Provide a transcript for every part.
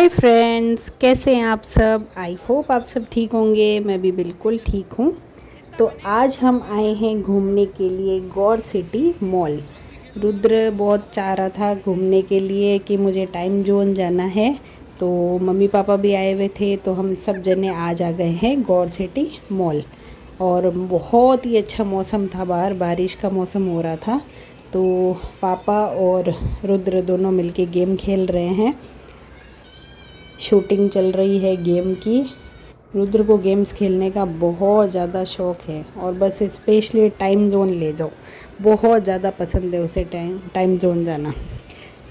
Hi friends, कैसे हैं आप सब। आई होप आप सब ठीक होंगे। मैं भी बिल्कुल ठीक हूँ। तो आज हम आए हैं घूमने के लिए गौर सिटी मॉल। रुद्र बहुत चाह रहा था घूमने के लिए कि मुझे टाइम जोन जाना है, तो मम्मी पापा भी आए हुए थे, तो हम सब जने आज आ गए हैं गौर सिटी मॉल। और बहुत ही अच्छा मौसम था, बाहर बारिश का मौसम हो रहा था। तो पापा और रुद्र दोनों मिलके गेम खेल रहे हैं। शूटिंग चल रही है गेम की। रुद्र को गेम्स खेलने का बहुत ज़्यादा शौक़ है और बस स्पेशली टाइम जोन ले जाओ, बहुत ज़्यादा पसंद है उसे टाइम जोन जाना।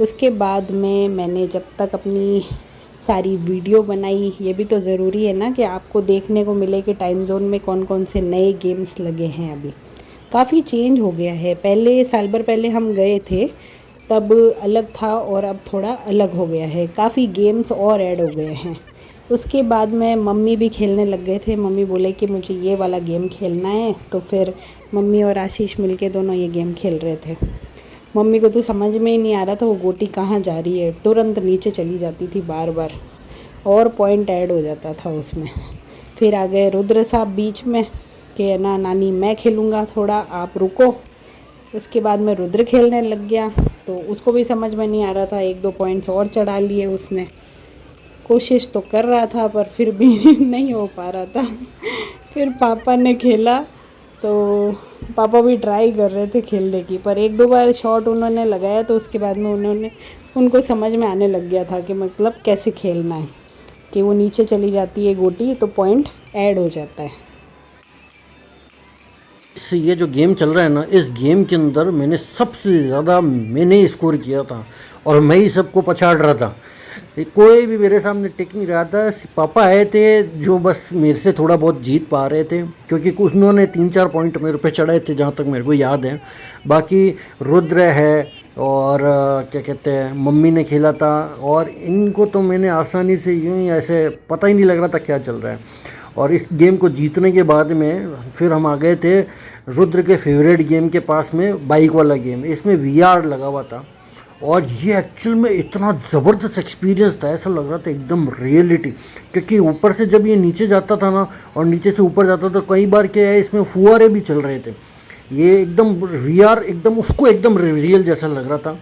उसके बाद में मैंने जब तक अपनी सारी वीडियो बनाई, ये भी तो ज़रूरी है ना कि आपको देखने को मिले कि टाइम जोन में कौन कौन से नए गेम्स लगे हैं। अभी काफ़ी चेंज हो गया है। पहले साल भर पहले हम गए थे तब अलग था और अब थोड़ा अलग हो गया है, काफ़ी गेम्स और ऐड हो गए हैं। उसके बाद में मम्मी भी खेलने लग गए थे। मम्मी बोले कि मुझे ये वाला गेम खेलना है, तो फिर मम्मी और आशीष मिलके दोनों ये गेम खेल रहे थे। मम्मी को तो समझ में ही नहीं आ रहा था वो गोटी कहाँ जा रही है, तुरंत नीचे चली जाती थी बार बार और पॉइंट ऐड हो जाता था उसमें। फिर आ गए रुद्र साहब बीच में कि ना नानी मैं खेलूँगा, थोड़ा आप रुको। उसके बाद में रुद्र खेलने लग गया, तो उसको भी समझ में नहीं आ रहा था, एक दो पॉइंट्स और चढ़ा लिए उसने। कोशिश तो कर रहा था पर फिर भी नहीं हो पा रहा था। फिर पापा ने खेला, तो पापा भी ट्राई कर रहे थे खेलने की, पर एक दो बार शॉट उन्होंने लगाया तो उसके बाद में उनको समझ में आने लग गया था कि मतलब कैसे खेलना है, कि वो नीचे चली जाती है गोटी तो पॉइंट ऐड हो जाता है। ये जो गेम चल रहा है ना, इस गेम के अंदर सबसे ज़्यादा मैंने स्कोर किया था और मैं ही सबको पछाड़ रहा था। कोई भी मेरे सामने टिक नहीं रहा था। पापा आए थे जो बस मेरे से थोड़ा बहुत जीत पा रहे थे, क्योंकि कुछ उन्होंने 3-4 पॉइंट मेरे पे चढ़ाए थे जहाँ तक मेरे को याद है। बाकी रुद्र है और क्या कहते हैं, मम्मी ने खेला था और इनको तो मैंने आसानी से यूँ ही ऐसे पता ही नहीं लग रहा था क्या चल रहा है। और इस गेम को जीतने के बाद में फिर हम आ गए थे रुद्र के फेवरेट गेम के पास में, बाइक वाला गेम। इसमें वीआर लगा हुआ था और ये एक्चुअल में इतना ज़बरदस्त एक्सपीरियंस था, ऐसा लग रहा था एकदम रियलिटी। क्योंकि ऊपर से जब ये नीचे जाता था ना और नीचे से ऊपर जाता था, तो कई बार क्या है इसमें फुहारे भी चल रहे थे। ये एकदम वीआर एकदम उसको एकदम रियल जैसा लग रहा था।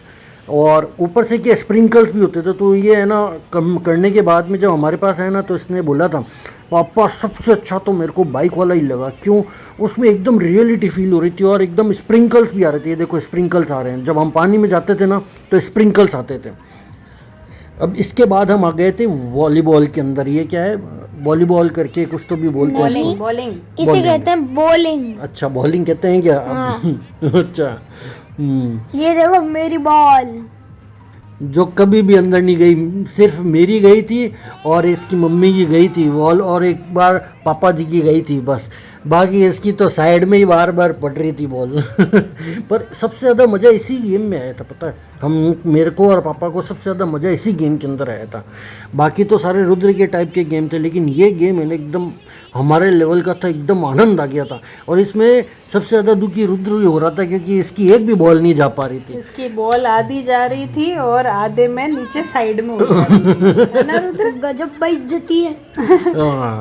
और ऊपर से क्या स्प्रिंकल्स भी होते थे। तो ये है ना, कम करने के बाद में जब हमारे पास है ना, तो इसने बोला था पापा सबसे अच्छा तो मेरे को बाइक वाला ही लगा। क्यों? उसमें एकदम रियलिटी फील हो रही थी और एकदम स्प्रिंकल्स भी आ रहे थे। ये देखो स्प्रिंकल्स आ रहे हैं, जब हम पानी में जाते थे ना तो स्प्रिंकल्स आते थे। अब इसके बाद हम आ गए थे वॉलीबॉल के अंदर। ये क्या है, वॉलीबॉल करके कुछ तो भी बोलते हैं इसको। बॉलिंग इसे कहते हैं बॉलिंग। अच्छा, बॉलिंग कहते हैं क्या? हाँ। अच्छा। ये देखो मेरी बॉल जो कभी भी अंदर नहीं गई, सिर्फ मेरी गई थी और इसकी मम्मी की गई थी बॉल, और एक बार पापा जी की गई थी बस। बाकी इसकी तो साइड में ही बार बार पड़ रही थी बॉल। पर सबसे ज़्यादा मज़ा इसी गेम में आया था, पता है। मेरे को और पापा को सबसे ज़्यादा मज़ा इसी गेम के अंदर आया था। बाकी तो सारे रुद्र के टाइप के गेम थे, लेकिन ये गेम है ना एकदम हमारे लेवल का था, एकदम आनंद आ गया था। और इसमें सबसे ज़्यादा दुखी रुद्र ही हो रहा था, क्योंकि इसकी एक भी बॉल नहीं जा पा रही थी। इसकी बॉल आधी जा रही थी और आधे में नीचे साइड में हो जा रही थी, है ना रुद्र? गजब बेइज्जती है।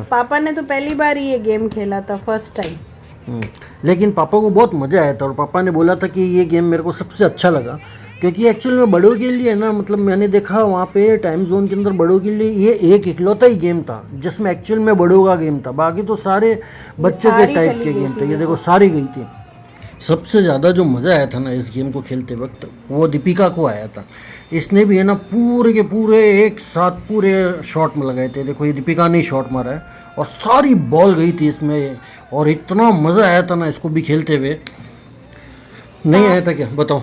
पापा ने तो पहली बार ये गेम खेला था, फर्स्ट टाइम। लेकिन पापा को बहुत मज़ा आया था और पापा ने बोला था कि ये गेम मेरे को सबसे अच्छा लगा, क्योंकि एक्चुअल में बड़ों के लिए ना, मतलब मैंने देखा वहाँ पे टाइम जोन के अंदर बड़ों के लिए ये एक इकलौता ही गेम था जिसमें एक्चुअल में बड़ों का गेम था। बाकी तो सारे बच्चों के टाइप के गेम थे। ये देखो सारी गई थी। सबसे ज़्यादा जो मज़ा आया था ना इस गेम को खेलते वक्त, वो दीपिका को आया था। इसने भी है ना पूरे के पूरे एक साथ पूरे शॉट में लगाए थे। देखो ये दीपिका ने शॉट मारा है और सारी बॉल गई थी इसमें, और इतना मज़ा आया था ना इसको भी खेलते हुए। नहीं आया था क्या, बताओ?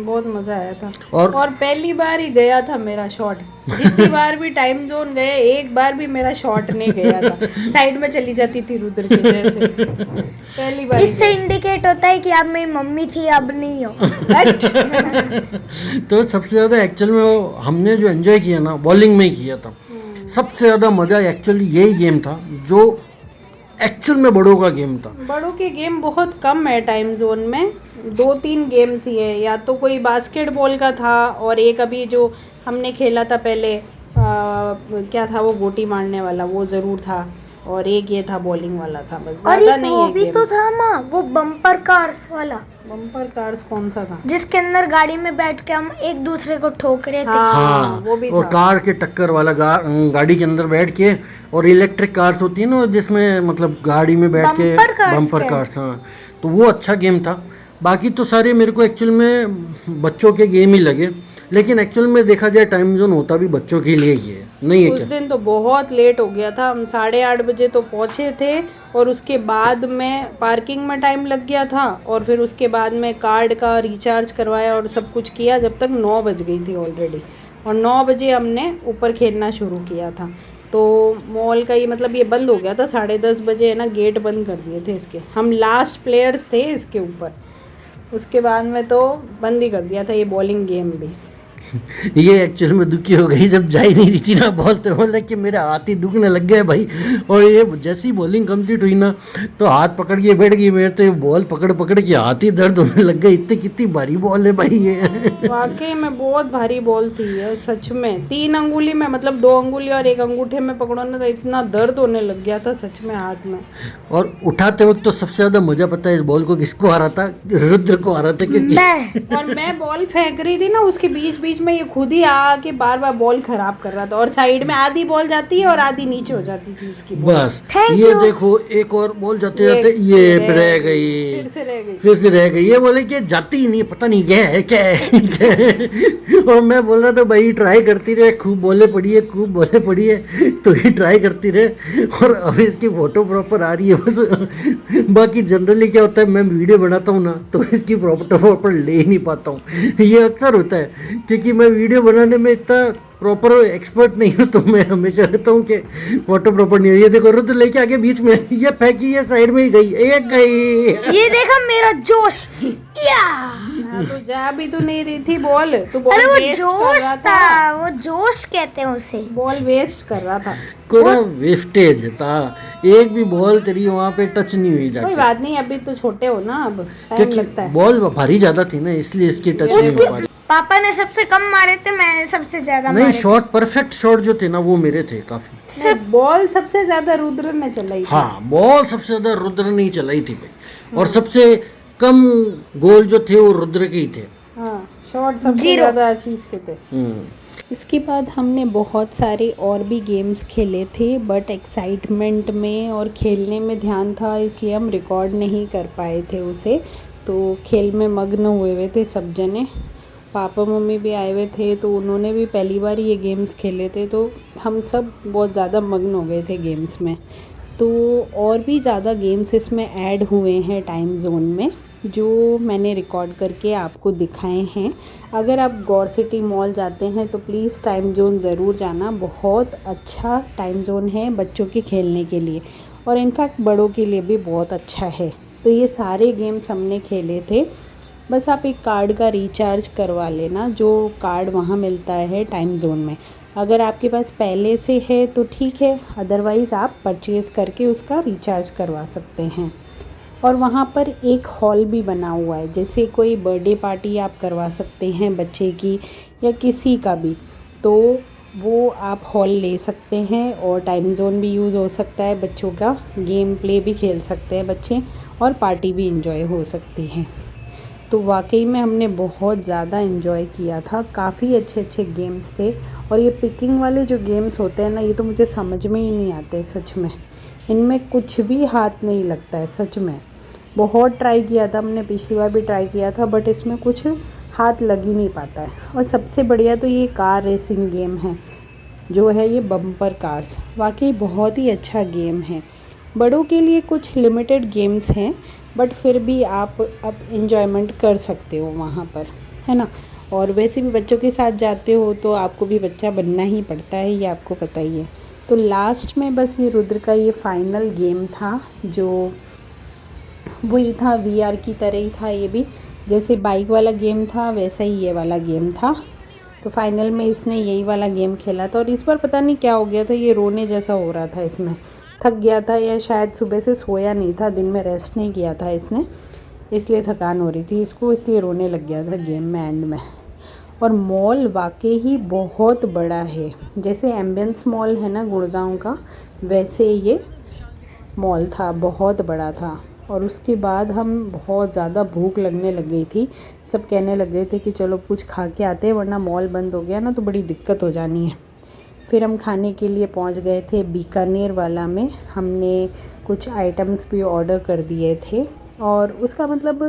बहुत मजा आया था। और पहली बार ही गया था मेरा शॉट। जितनी बार भी टाइम जोन गए, एक बार भी मेरा शॉट नहीं गया था, साइड में चली जाती थी रुद्र के जैसे। पहली बार इससे इंडिकेट होता है कि अब मेरी मम्मी थी, अब नहीं हो। तो सबसे ज़्यादा एक्चुअल में हमने जो एंजॉय किया ना, बॉलिंग में ही किया था। सबसे ज़्यादा मज़ा एक्चुअली यही गेम था जो एक्चुअल में बड़ों का गेम था। बड़ों के गेम बहुत कम है टाइम जोन में, 2-3 गेम्स ही है। या तो कोई बास्केटबॉल का था और एक अभी जो हमने खेला था पहले क्या था वो, गोटी मारने वाला वो ज़रूर था, और एक ये था बॉलिंग वाला था, बस और ज़्यादा एक नहीं वो है भी तो games। था माँ, वो बम्पर कार्स वाला, बम्पर कार्स कौन सा था? जिसके अंदर गाड़ी में बैठ के हम एक दूसरे को ठोक रहे थे। हाँ वो भी और था। कार के टक्कर वाला गाड़ी के अंदर बैठ के, और इलेक्ट्रिक कार्स होती है ना जिसमें मतलब गाड़ी में बैठ के, बम्पर कार्स बम्पर के। कार्स, हाँ, तो वो अच्छा गेम था। बाकी तो सारे मेरे को एक्चुअल में बच्चों के गेम ही लगे, लेकिन एक्चुअल में देखा जाए टाइम जोन होता भी बच्चों के लिए ही है, नहीं है उस क्या? दिन तो बहुत लेट हो गया था, हम 8:30 बजे तो पहुँचे थे, और उसके बाद में पार्किंग में टाइम लग गया था, और फिर उसके बाद में कार्ड का रिचार्ज करवाया और सब कुछ किया, जब तक 9 बज गई थी ऑलरेडी। और 9 बजे हमने ऊपर खेलना शुरू किया था। तो मॉल का ये मतलब ये बंद हो गया था 10:30 बजे, है ना, गेट बंद कर दिए थे इसके, हम लास्ट प्लेयर्स थे इसके ऊपर। उसके बाद में तो बंद ही कर दिया था ये बॉलिंग गेम भी। ये एक्चुअल में दुखी हो गई जब जा ही नहीं रही थी ना बॉल, तो बोला कि मेरे हाथ ही दुखने लग गए भाई। और ये जैसी बॉलिंग कंप्लीट हुई ना, तो हाथ पकड़ के बैठ गई, मेरे तो ये बॉल पकड़ पकड़ के हाथ ही दर्द होने लग गए, इतनी कितनी भारी बॉल है भाई ये। वाकई में बहुत भारी बॉल थी ये, सच में 3 अंगुली में, मतलब 2 अंगुली और 1 अंगूठे में पकड़ो ना, तो इतना दर्द होने लग गया था सच में हाथ में। और उठाते वक्त तो सबसे ज्यादा मजा पता है इस बॉल को किसको आ रहा था? रुद्र को आ रहा था, क्योंकि मैं और मैं बॉल फेंक रही थी ना, उसके बीच बीच में ये खुद ही आके बार बार बॉल खराब कर रहा था, और साइड में आधी बॉल जाती है और आधी नीचे हो जाती थी इसकी बॉल। बस Thank ये you. देखो एक और बॉल जाते जाते ये रह गई, फिर से रह गई। फिर से रह गई। ये बोले कि जाती ही नहीं, पता नहीं क्या है क्या है, क्या है। और मैं बोल रहा था भाई ट्राई करती रहे, खूब बोले पड़ी है, खूब बोले पड़ी है, तो ये ट्राई करती रहे। और अब इसकी फोटो प्रॉपर आ रही है बस। बाकी जनरली क्या होता है, मैं वीडियो बनाता हूँ ना, तो इसकी फोटो प्रॉपर ले ही नहीं पाता हूँ। ये अक्सर होता है, क्योंकि मैं वीडियो बनाने में इतना प्रॉपर एक्सपर्ट नहीं हूँ, तो मैं हमेशा रहता हूँ कि फोटो प्रॉपर नहीं हो। ये देखो रुद्र लेके आगे बीच में, ये फेंकी, ये साइड में ही गई, एक गई। ये देखा मेरा जोश, या हाँ, तो जा भी तो नहीं रही थी बॉल, तो बॉल अरे वो वेस्ट कर जोश रहा था, वो जोश कहते हैं उसे। बॉल वेस्ट कर रहा था। पूरा वेस्टेज था, एक भी बॉल तेरी वहाँ पे टच नहीं हुई कोई जाके, बात नहीं, अभी तो छोटे हो ना, अब टाइम क्योंकि लगता है। बॉल भारी ज्यादा थी ना, इसलिए इसकी टच नहीं हो पा रही। पापा ने सबसे कम मारे थे, मैंने सबसे ज्यादा नहीं, मारे शॉट परफेक्ट शॉट जो थे ना वो मेरे थे काफी। नहीं, बॉल सबसे ज्यादा रुद्र ने चलाई थी। हाँ, बॉल सबसे ज्यादा रुद्र ने ही चलाई थी भाई, और सबसे कम गोल जो थे वो रुद्र के ही थे। हाँ, शॉट सबसे 0। ज्यादा आशीष के थे। हम्म। इसके बाद हमने बहुत सारे और भी गेम्स खेले थे, बट एक्साइटमेंट में और खेलने में ध्यान था, इसलिए हम रिकॉर्ड नहीं कर पाए थे उसे। तो खेल में मग्न हुए थे सब जने, पापा मम्मी भी आए हुए थे, तो उन्होंने भी पहली बार ये गेम्स खेले थे, तो हम सब बहुत ज़्यादा मग्न हो गए थे गेम्स में। तो और भी ज़्यादा गेम्स इसमें ऐड हुए हैं टाइम जोन में, जो मैंने रिकॉर्ड करके आपको दिखाए हैं। अगर आप गौर सिटी मॉल जाते हैं तो प्लीज़ टाइम जोन ज़रूर जाना, बहुत अच्छा टाइम जोन है बच्चों के खेलने के लिए, और इनफैक्ट बड़ों के लिए भी बहुत अच्छा है। तो ये सारे गेम्स हमने खेले थे। बस आप एक कार्ड का रिचार्ज करवा लेना, जो कार्ड वहाँ मिलता है टाइम जोन में। अगर आपके पास पहले से है तो ठीक है, अदरवाइज़ आप परचेज़ करके उसका रिचार्ज करवा सकते हैं। और वहाँ पर एक हॉल भी बना हुआ है, जैसे कोई बर्थडे पार्टी आप करवा सकते हैं बच्चे की या किसी का भी, तो वो आप हॉल ले सकते हैं, और टाइम जोन भी यूज़ हो सकता है, बच्चों का गेम प्ले भी खेल सकते हैं बच्चे, और पार्टी भी इंजॉय हो सकती है। तो वाकई में हमने बहुत ज़्यादा इन्जॉय किया था, काफ़ी अच्छे अच्छे गेम्स थे। और ये पिकिंग वाले जो गेम्स होते हैं ना, ये तो मुझे समझ में ही नहीं आते सच में, इनमें कुछ भी हाथ नहीं लगता है सच में। बहुत ट्राई किया था हमने, पिछली बार भी ट्राई किया था, बट इसमें कुछ हाथ लग ही नहीं पाता है। और सबसे बढ़िया तो ये कार रेसिंग गेम है जो है, ये बम्पर कार्स, वाकई बहुत ही अच्छा गेम है। बड़ों के लिए कुछ लिमिटेड गेम्स हैं, बट फिर भी आप अब इंजॉयमेंट कर सकते हो वहाँ पर, है ना। और वैसे भी बच्चों के साथ जाते हो तो आपको भी बच्चा बनना ही पड़ता है, ये आपको पता ही है। तो लास्ट में बस ये रुद्र का ये फाइनल गेम था, जो वही था VR की तरह ही था, ये भी जैसे बाइक वाला गेम था वैसा ही ये वाला गेम था। तो फाइनल में इसने यही वाला गेम खेला था, और इस बार पता नहीं क्या हो गया था, ये रोने जैसा हो रहा था इसमें, थक गया था, या शायद सुबह से सोया नहीं था, दिन में रेस्ट नहीं किया था इसने, इसलिए थकान हो रही थी इसको, इसलिए रोने लग गया था गेम में एंड में। और मॉल वाकई ही बहुत बड़ा है। जैसे एम्बियंस मॉल है ना गुड़गांव का, वैसे ये मॉल था, बहुत बड़ा था। और उसके बाद हम बहुत ज़्यादा भूख लगने लग गई थी। सब कहने लग गए थे कि चलो कुछ खा के आते हैं, वरना मॉल बंद हो गया ना तो बड़ी दिक्कत हो जानी है। फिर हम खाने के लिए पहुंच गए थे बीकानेर वाला में। हमने कुछ आइटम्स भी ऑर्डर कर दिए थे और उसका मतलब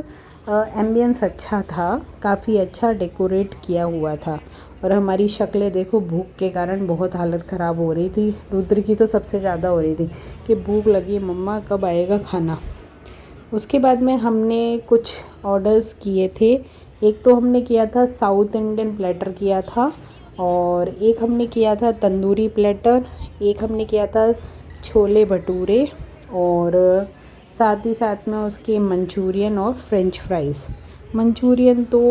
एम्बियंस अच्छा था, काफ़ी अच्छा डेकोरेट किया हुआ था। और हमारी शक्लें देखो, भूख के कारण बहुत हालत ख़राब हो रही थी। रुद्र की तो सबसे ज़्यादा हो रही थी कि भूख लगी मम्मा, कब आएगा खाना। उसके बाद में हमने कुछ ऑर्डर्स किए थे। एक तो हमने किया था साउथ इंडियन प्लेटर किया था, और एक हमने किया था तंदूरी प्लेटर, एक हमने किया था छोले भटूरे, और साथ ही साथ में उसके मंचूरियन और फ्रेंच फ्राइज़। मंचूरियन तो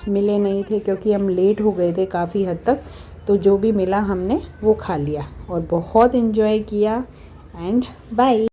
मिले नहीं थे क्योंकि हम लेट हो गए थे काफ़ी हद तक, तो जो भी मिला हमने वो खा लिया और बहुत इन्जॉय किया। And bye.